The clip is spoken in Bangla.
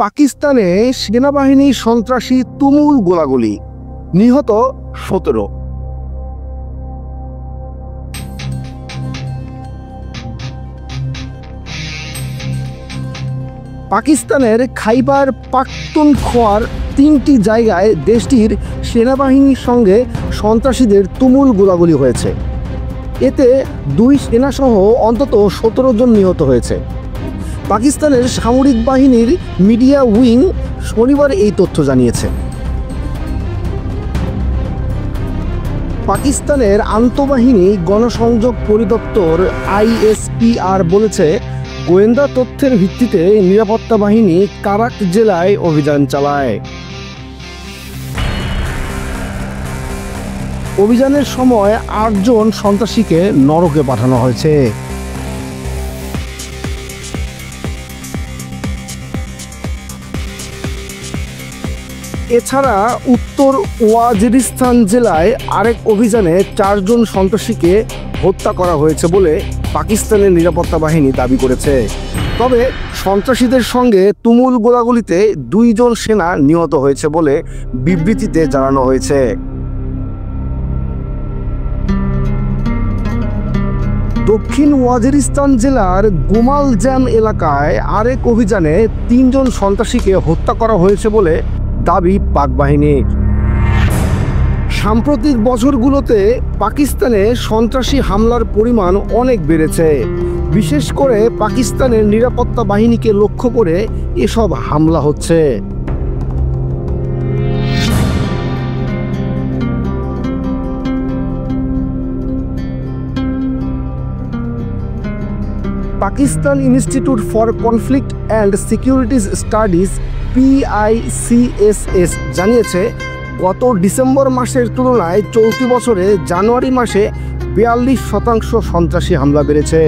পাকিস্তানে সেনাবাহিনী সন্ত্রাসী তুমুল গোলাগুলি, নিহত 17। পাকিস্তানের খাইবার পাখতুনখোয়ার 3টি জায়গায় দেশটির সেনাবাহিনীর সঙ্গে সন্ত্রাসীদের তুমুল গোলাগুলি হয়েছে। এতে 2 সেনাসহ অন্তত 17 জন নিহত হয়েছে। পাকিস্তানের সামরিক বাহিনীর মিডিয়া উইং শনিবার এই তথ্য জানিয়েছে। পাকিস্তানের আন্তঃবাহিনী গণসংযোগ পরিদপ্তর ISPR বলেছে, গোয়েন্দা তথ্যের ভিত্তিতে নিরাপত্তা বাহিনী কারাক জেলায় অভিযান চালায়। অভিযানের সময় 8 জন সন্ত্রাসীকে নরকে পাঠানো হয়েছে। এছাড়া উত্তর ওয়াজিরিস্তান জেলায় আরেক অভিযানে 4 জন সন্ত্রাসীকে হত্যা করা হয়েছে বলে পাকিস্তানের নিরাপত্তা বাহিনী দাবি করেছে। তবে সন্ত্রাসীদের সঙ্গে তুমুল গোলাগুলিতে 2 জন সেনা নিহত হয়েছে বলে বিবৃতিতে জানানো হয়েছে। দক্ষিণ ওয়াজিরিস্তান জেলার গুমালজান এলাকায় আরেক অভিযানে 3 জন সন্ত্রাসীকে হত্যা করা হয়েছে বলে দাবি পাক বাহিনীর। সাম্প্রতিক বছরগুলোতে পাকিস্তানে সন্ত্রাসী হামলার পরিমাণ অনেক বেড়েছে। বিশেষ করে পাকিস্তানের নিরাপত্তা বাহিনীকে লক্ষ্য করে এসব হামলা হচ্ছে। Pakistan institute for conflict and securities studies PICSS জানিয়েছে, গত ডিসেম্বর মাসের তুলনায় চলতি বছরে জানুয়ারি মাসে 42% সন্ত্রাসী হামলা বেড়েছে।